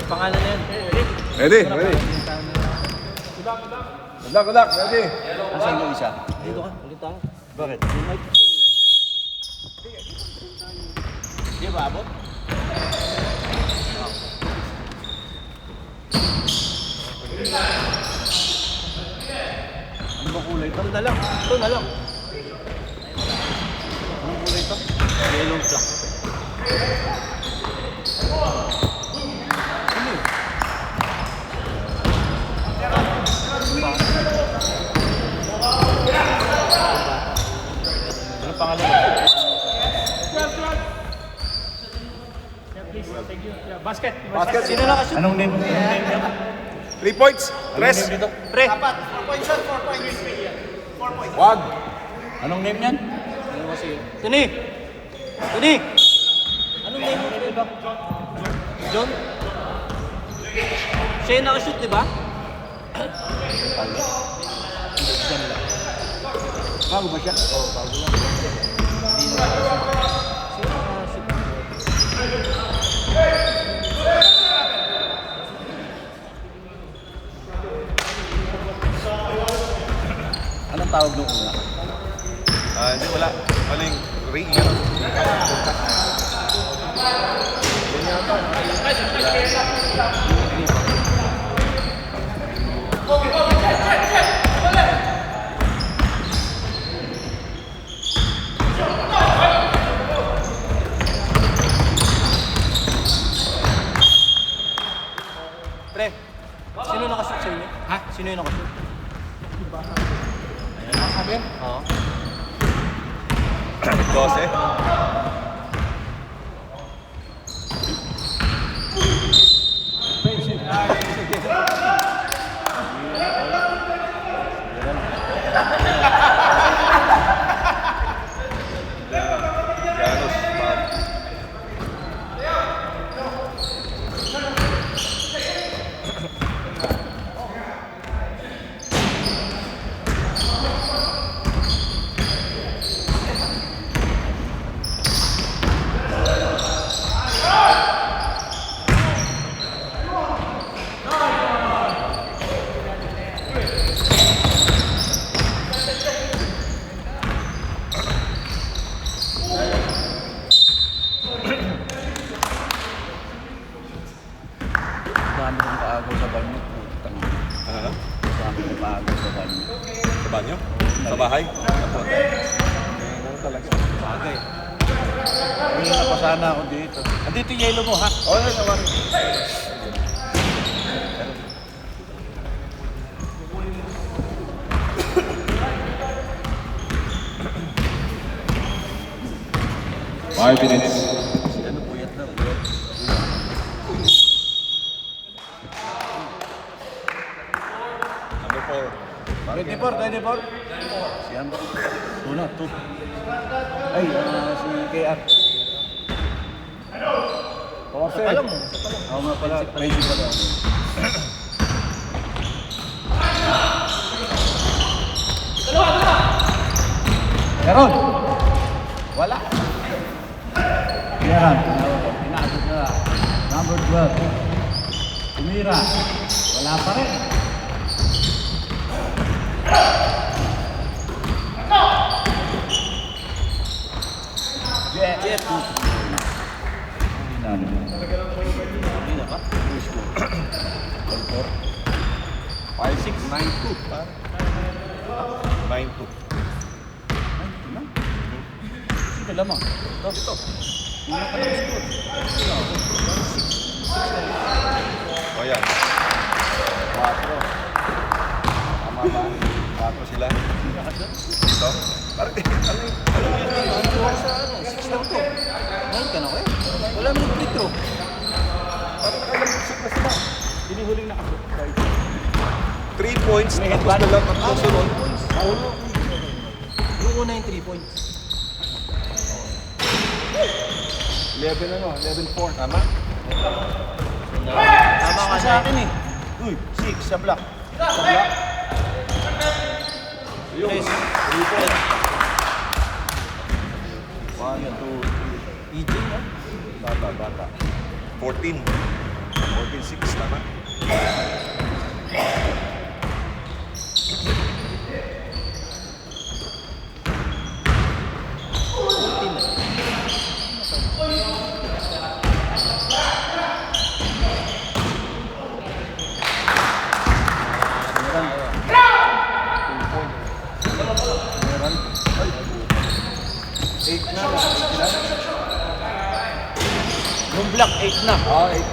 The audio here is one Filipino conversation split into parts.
Pangalan na yan. Ready? Ready? Good luck. Ready? Nasaan yung isa? Dito ka. Ulit tayo. Bakit? Yung mic. Hindi ba abot? Ano ba kulay ito? Ito na lang. Ito na lang. Anong kulay ito? Yellow black. Ano pangalan mo? Basket. Basket. Sino nakashoot? Anong name? 3 points. Tres. Pre. 4 points. 4 points. 4 points. Wag. Anong name yan? Ano kasi? Tuni! Tuni! Anong name mo dito? John? Siya yung nakashoot, di ba? Bago ba siya? Oo, bago lang. Hindi na nakashoot. Sino nakashoot? Anong tawag nung una? Hindi, wala. Maling ring yan. Pre, sino nakashoot sa inyo? Ha? Sino yung nakashoot? Sabi? Oo. 12. Janos, Dami kong kaagaw sa banyo. Putang. Ano na? Dami kong kaagaw sa banyo. Sa banyo? Sa bahay? Ano talaga? Bagay. Hindi na pa sana ako dito. Andito yung yellow mo, ha? Oo, naman. Five minutes. Ano, puyat na, puyat. Number 4. 24. Si Amber. Una, 2. Ay, si KR. Alam mo, ako nga pala, crazy pala. Meron! Wala! Meron! Pinasok na. Number 12. Tumira. Wala pa rin. Jet! Jet! Hindi na ba? 5-6. 9-2. 9-2. Sino lamang? Ito. Hindi na pa nag-score. O yan. 4. Tama ba? 4 sila. Dito. Parang ano yung... Sa ano, 6 lang to. 9 ka na ko eh. Wala mo free throw. Parang nakalamsik na sila. Hinihuling nakasot. 3 points. Tapos na lang ang sunod. Yung una yung 3 points. 11 ano? 11-4. Tama? Tama ka sa akin eh. Uy, 6 sa block. Sa block. Yung 3 points. 1, 2, 3. EJ no? bata. 14. 14 36, tama? Yung block, 8 na. Oo, 8.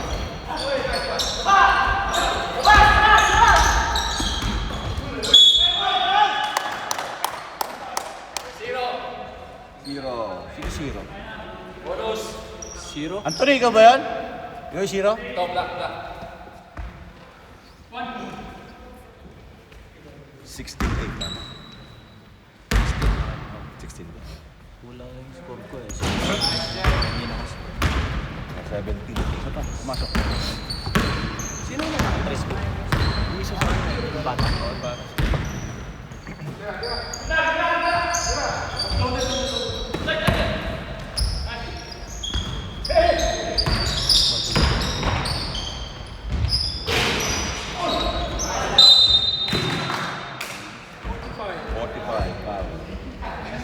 Zero. Sino zero? Zero. Anthony, ikaw ba yan? Yung zero? Ito, black. 16, 8, tama? 16 ba? Wala yung score ko eh. Hindi na kasi. 17. Isa pa, pumasok. Sino na naka-dress ko? Yung isa sa akin, yung bata.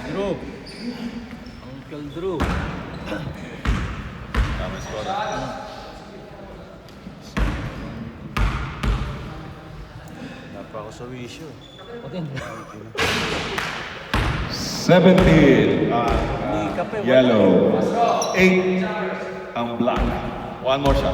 Drew. Uncle Drew. Tama score. Napa ako sa wisyo. 17 Hindi ka pa. yellow, 8 ang black. One more shot.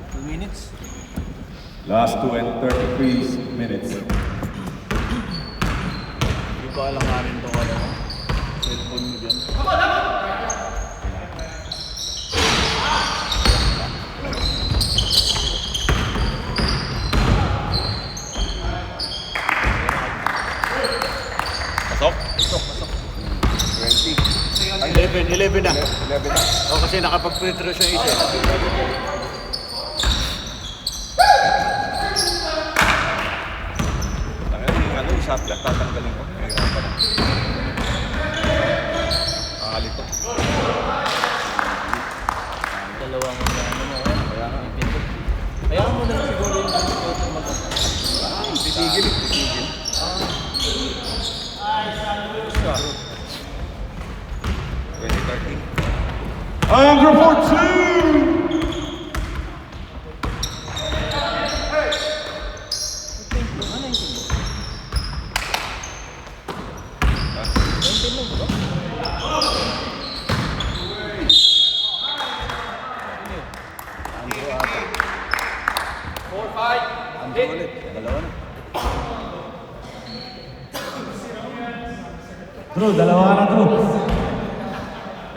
Two minutes. Last 2 and 33 minutes. Hindi ko alanganin itong ano. Cellphone mo dyan. Pasok? Pasok. 20. Ay, 11 na. 11 na. O kasi nakapag-free throw siya isa. Tanggalin yung ano, yung shot clock, tatanggalin ko. Ngayon pa na. Alito. Dalawang ano mo. Kaya nga. Ipinto. Kaya mo na siguro yung shooter mag-up. Titigil, titigil. 2013. Under 14! Andrew ata. 4-5. Andrew ulit. Dalawa na. Bro, dalawa na to.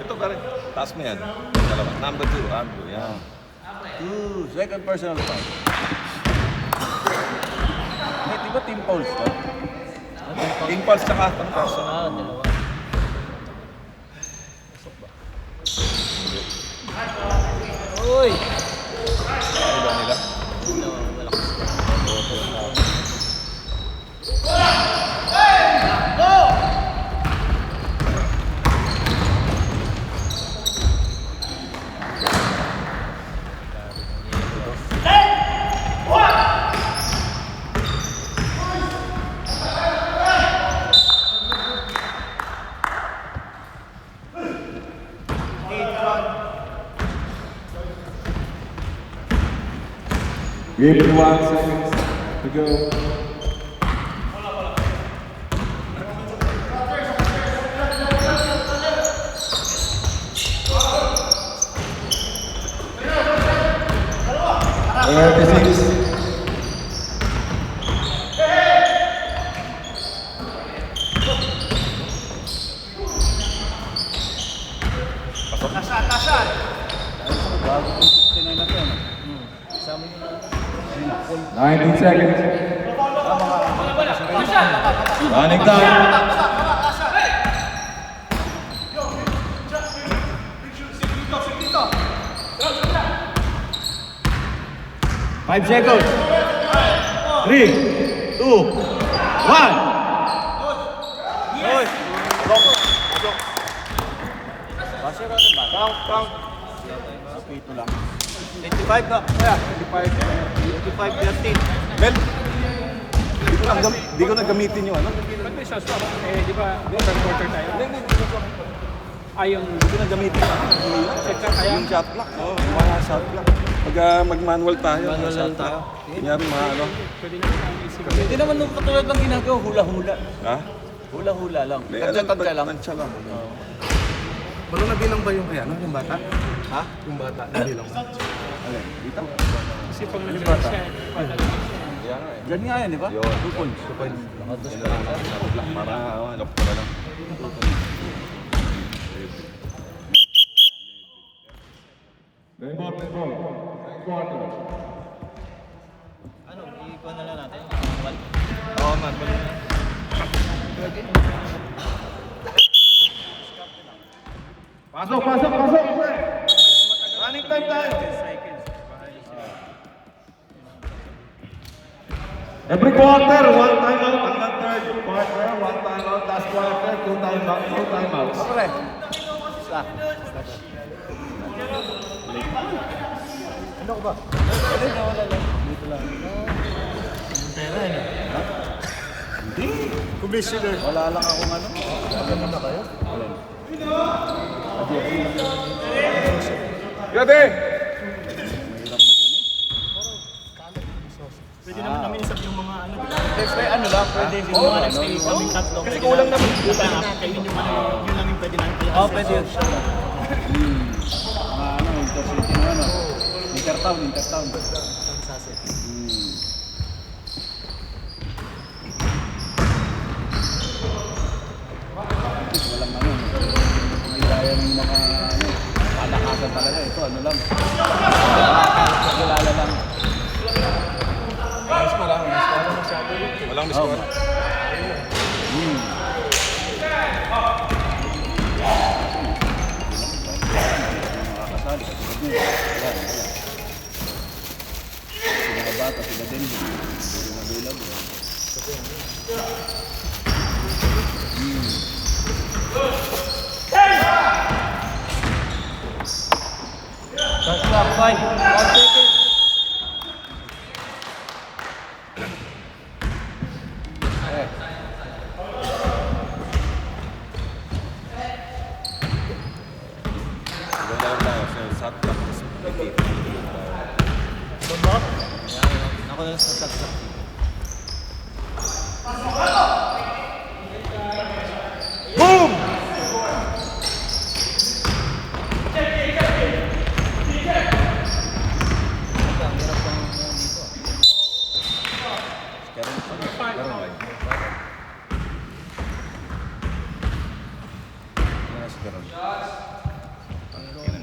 Ito pa rin. Taas mo yan. Dalawa. Number 2, Andrew. Yan. Second personal foul. Hey, di ba team fouls to? Team pulse tsaka pang personal. Dalawa. Pasok ba? Uy! Ano ba nila? Malakas. Give me 1 second to go. Bago kong 69 na yan. Kasama nyo na. 19 seconds. Running time. 5 seconds. 3, 2, 1. Hoy! Base ka rin ba? Count. Kapito lang. 85 ka. Kaya, 85, 13. Mel, di ko na gamitin yung ano. Ba't may shot swap? Eh, di ba, third quarter tayo? Yung... Di ko na gamitin Check ka kaya? yung shot block. Oo, mga shot block. Pag mag-manual tayo. Manual shot lang tayo. block. Kunyari mga ano. Pwede nyo ang isipin. Hindi naman nung katulad ng ginagawa, hula-hula. Ha? Hula-hula lang. May Tagsa-tagsa lang. Tansya lang. Balo nabilang ba yung kaya, no? Yung bata? Ha? Yung bata, nabilang ba? Alin? Dito? Kasi pag nag-shot siya, Yan nga eh. Diyan nga yan, di ba? Yun. 2 points. Yun na lang. Shot block. Para ano ko na lang. Rainbow, rainbow. Quarter. Ano, iikuha na lang natin. Oo, man. Pasok. Running time tayo. Every quarter, one timeout. Hanggang third quarter, one timeout. Last quarter, two timeouts. Pre. Isa. Ano ko ba? Wala lang. Dito lang. Pera eh. Ha? Hindi. Commissioner. Wala lang akong ano. Maganda na kayo? Gabi! pwede naman namin isab yung mga ano. Next day, ano lang, pwede yung mga Next day, kaming tatlo. Kasi kulang naman. Yun yung ano, yun lang yung pwede namin. Oo, pwede yun. Mga ano, intercity na ano. Intertown. Walang ano. Hindi kaya ng mga ano. Palakasan talaga. Ito ano lang. Kilala lang. Walang miskora. Makakasali kasi pag nyo. Wala. Sa mga bata, sila din. Hindi rin available. Shot clock, 5. 1 second. Doon na lang tayo sa shot block. Ako na lang sa shot clock. Boom!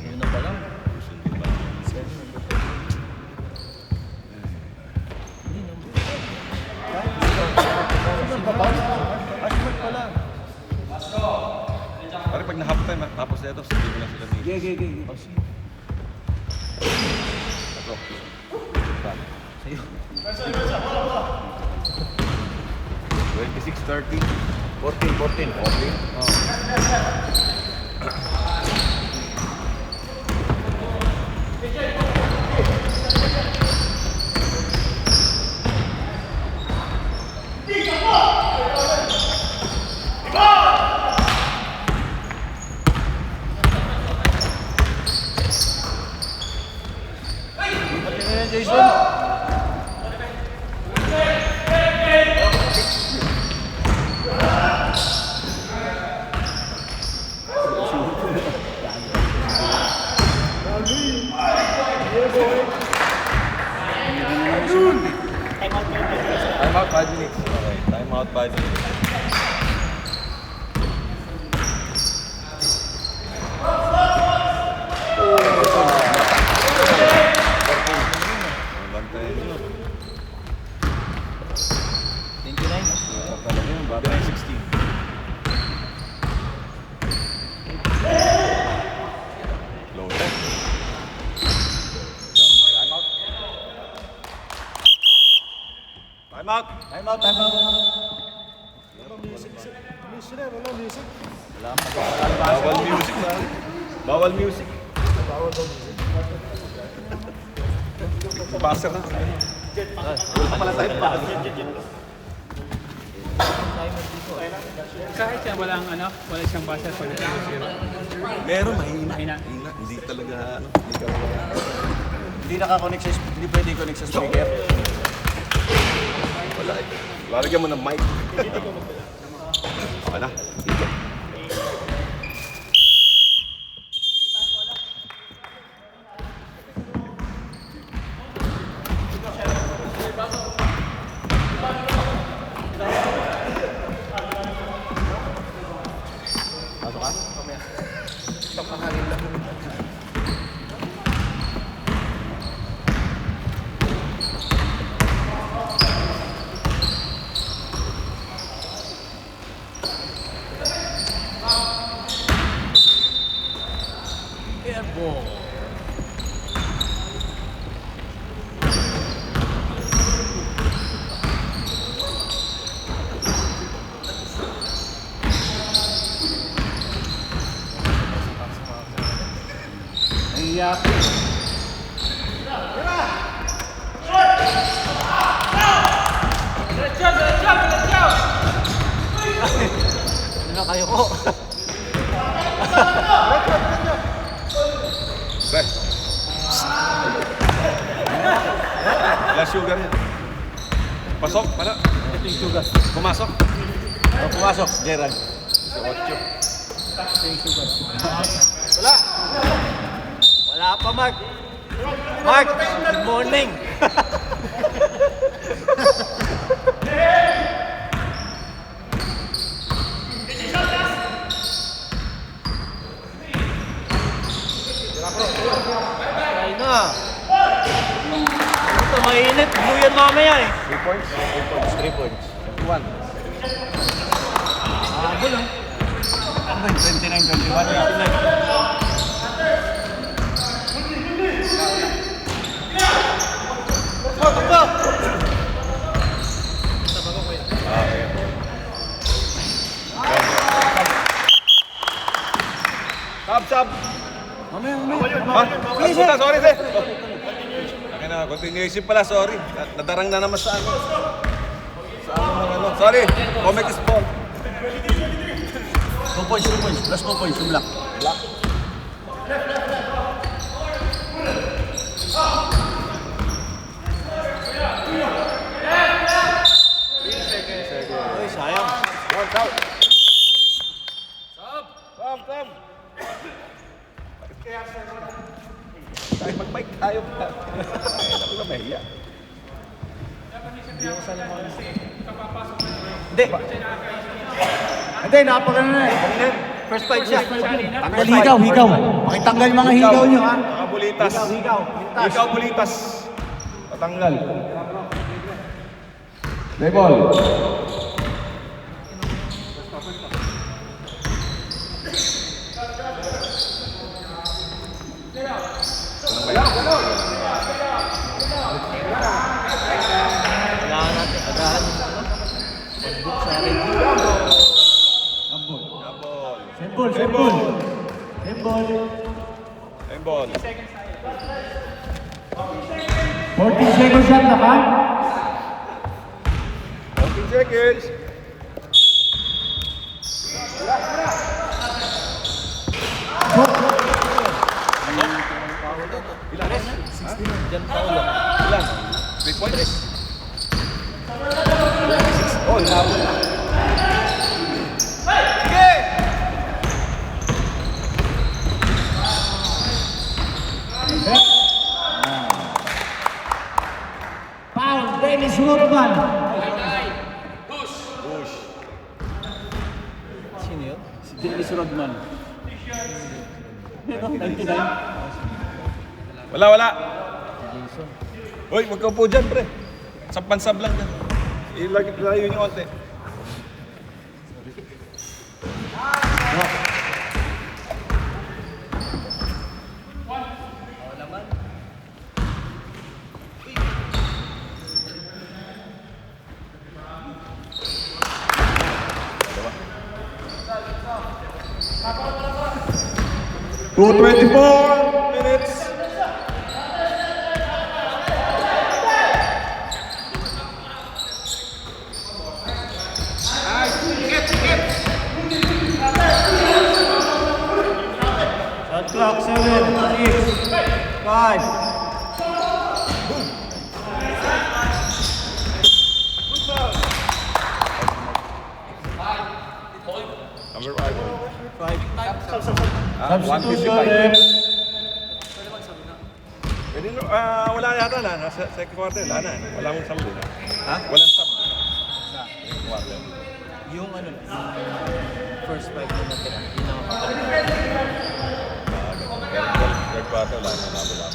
Yun na pa lang. Pare pag na-half time, tapos na ito, sige mo lang sila ni... Gege. Pasok. Sa'yo. 26-30. 14. Jason. Time out 5 minutes. Okay, time out 5 minutes. Bantayan nyo. 29. Talaga yun, bago na 16. Low time. Time out. Time out. Time out, time out. Commissioner, wala music. Bawal music na. Bawal music. Passer na. Wala pala tayo pa. Kahit siya walang ano, wala siyang buzzer pag nag-zero. Meron, mahina. Mahina. Mahina. Hindi talaga, ano, hindi ka Hindi nakakonect sa, hindi pwede connect sa speaker. wala eh. Lalagyan mo ng mic. Okay na. Dito. Iyak. Ano na kayo ko? Pre. Wala sugar yan. Pasok, para. Ito yung sugar. Pumasok. Oh, pumasok, Gerald. Si Ocho. Wala pa, Mark. Mark, good morning. Ay na. Ito, mainit. Blue yan mamaya eh. 3 points? 3 points. 1. Habol lang. Ano ba yung 29-21? 29. Sab! Mamaya. Ha? Puta, sorry, sir. Akin na, continuation pala, sorry. Nadarang na naman sa ano. Sa ano ng ano. Sorry, comic is fault. 2 points. Last 2 points, yung black. Ay, sayang. One out. Sab! Tayo mag-bike tayo pa. Ako na mahiya. Hindi, napagano na eh. First fight siya. Tanggal higaw. Pakitanggal mga higaw nyo, ha? Mga bulitas. Higaw. Ikaw bulitas. Patanggal. Play ball. Kailangan natin agahan. Pag-book sa akin. Gambol. Gambol. Sembol. Embol. 14 seconds shot na ka? 14 seconds. Ilan? 3 points? Oh, inabot na. Sige! Foul, Dennis Rodman. Push. Sino yun? Si Dennis Rodman. Wala. Uy, wag ka po dyan, pre. Sampansab lang dyan. Ilayo nyo konti. 2:24 minutes. Shot clock, 7, 6, 5. Number 5. 5. 155. Pwede no, wala yata na. Nasa second quarter, wala na. Wala mong sub din. Ha? Walang sub. Second quarter. Yung ano, first 5 na natira. Yun ang Third quarter, wala na. Wala.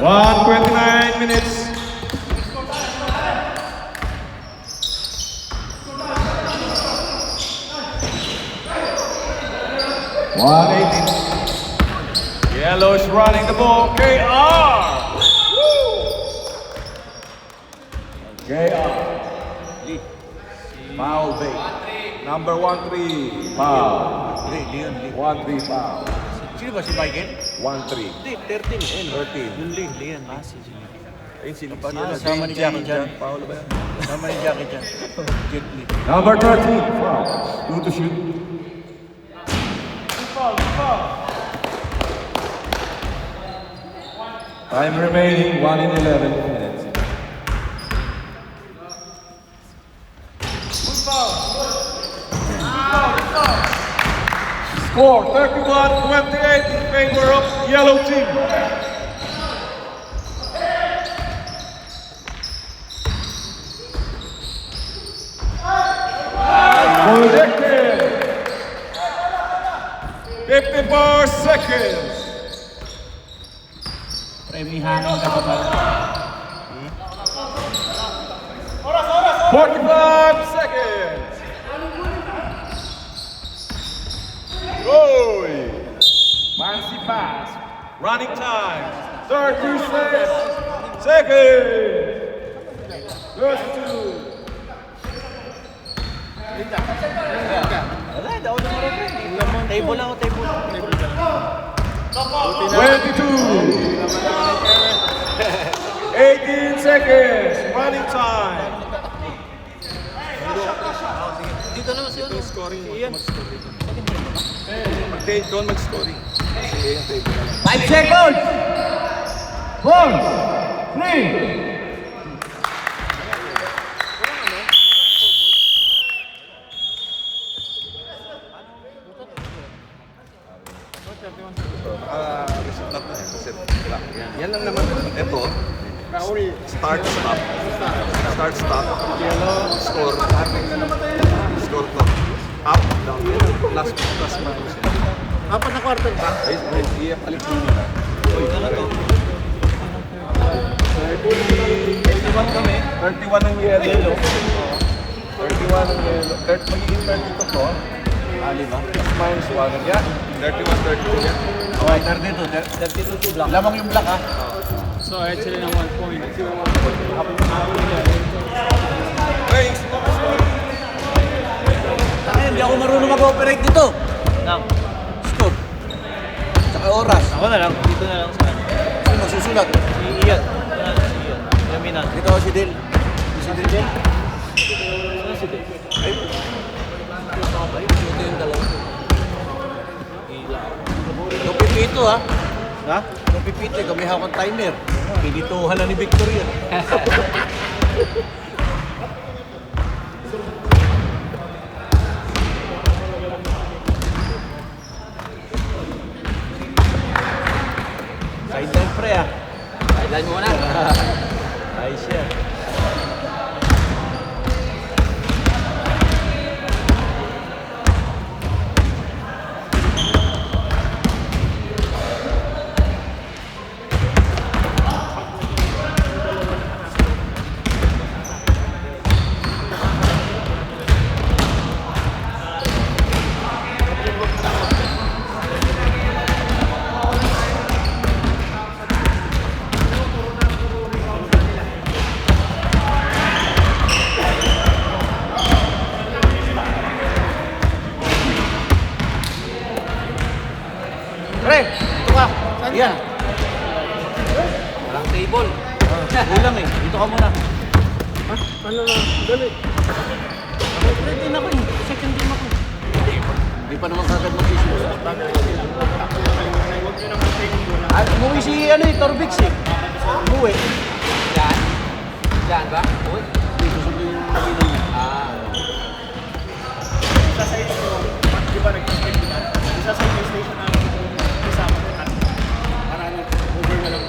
One 29 minutes. One 18. Yellow's running the ball. KR! JR. Foul bait. Number 1-3. Foul. Leon. 1-3 foul. Sino ba si Michael? 1-3. Hindi, 13. 13. Yung Leon. Si Ayun, sino pa nila? Sama ni Jackie Chan. Paolo ba yan? Sama ni Jackie Chan. Jet Li. Number 13. Foul. 2 to shoot. Time remaining 1 in 11 minutes. Score 31-28 in favor of yellow team. Collected. 54 seconds. Premihanin ka pa ba? 45 seconds. Goal. Fancy pass. Running time. 36 seconds. 32. Wala, hindi ako namarapin. Table lang. 22. 18 seconds. Running time. Dito naman si ano? Scoring mo. Ian. Mag-take doon mag-scoring. Kasi yung table na lang. 5 seconds! 4, 3. Reset up na yan. Reset. Wala. Yan lang naman. Ito. Start, stop. Start, stop. Score. Score to. Up, down. Last plus minus. Apat na quarter ba? Ay, iya palit mo na. Uy, ano to? 31 kami. 31 ang yellow. 31 ang yellow. Magiging 32 to. Ali ba? Plus minus 1. Yan. 31, 32 yan. Okay, 32 to black. Lamang yung black ha. So, ahead sila ng 1 point. Hey, Hindi ako marunong mag-operate dito. Nang? Scope. Tsaka oras. Ako na lang. Dito na lang sa akin. Sino magsusulat? Si Ian. Si Ian. Yaminan. Dito ako si Del. Si Del Del? Sino si Del? Ay. Ito yung dalawa. Yung pipito ha. Ha? Yung pipito, kami hawak timer. Pinituhan na ni Victor yan. Sideline pre ah. Sideline mo na. Ayos yan. Yan. Walang table. Kulang eh. Dito ka muna. Ano na? Dali. Ready na ko eh. Second game ako. Hindi pa naman kagad magsisimula. At umuwi si Torbix eh. Umuwi. Diyan? Diyan ba? Uy. Dito sa yung kabila niya. Isa sa ito, di ba nag-check na? Isa sa yung station na kasama ko natin. Para ano, over na lang.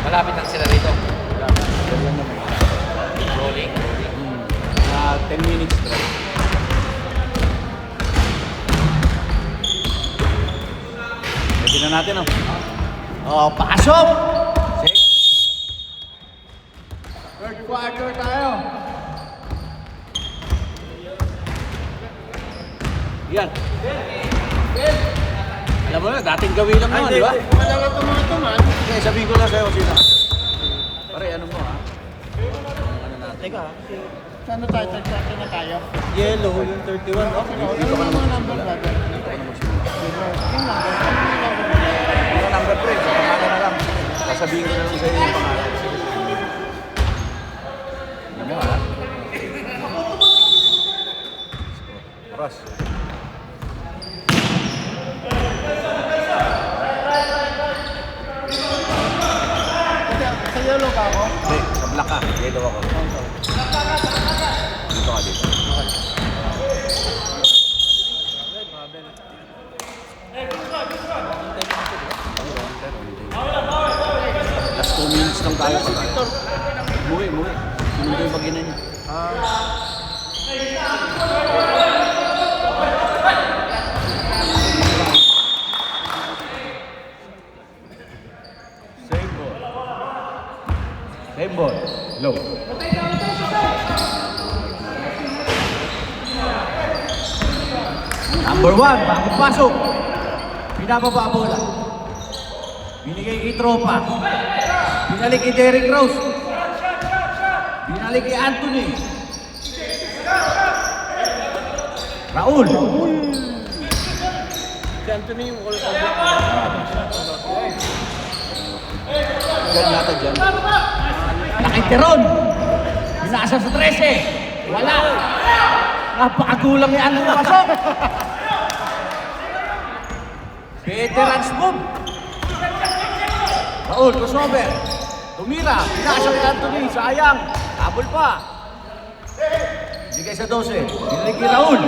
Malapit lang sila rito. Rolling. 10 minutes drive. Ready na natin oh. Oh, pasok! Third quarter tayo. Yan. Alam mo na, dating gawin lang naman, di ba? Wala lang tumatuman. Okay, sabihin ko lang sa'yo sino. Pare, ano mo ha? Ano natin? Teka, saan na tayo? Tag-check na tayo. Yellow, yung 31. Okay, dito ka na magsimula. Dito ka na magsimula. Yung number plate, sa pangalan na lang. Sasabihin ko na lang sa'yo yung pangalan. Ano mo ha? Oras. Sa yellow ka ako? Hindi, sa black ka. Yellow ako. Dito ka dito. Last 2 minutes lang tayo. Umuwi. Sinundo yung bagina niya. Same ball. Low. Number 1, bagong pasok. Pinababa ang bola. Binigay kay Tropa. Binalik kay Derrick Rose. Binalik kay Anthony. Raul. Si Anthony yung all over. Diyan yata dyan. Nakiteron. Binasa sa 13. Wala. Napakagulang ni Anthony pasok. Veterans move. Raul, crossover. Tumira. Binasa kay Anthony. Sayang. Tabol pa. Bigay sa 12. Binalik kay Raul.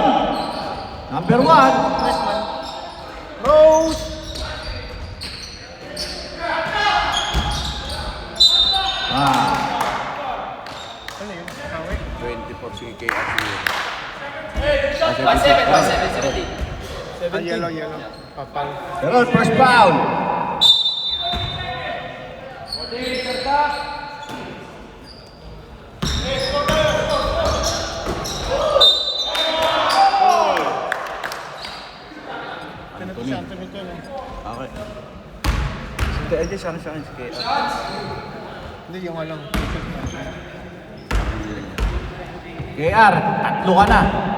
Number 1. Rose. Ano yun? Away? 24 si KRC. 1-7. Yellow. Papal. Raul, first foul. Tinito si Anthony ko. Okay. Hindi, sa akin si KRC. Hindi, yung alang. KR, tatlo ka na.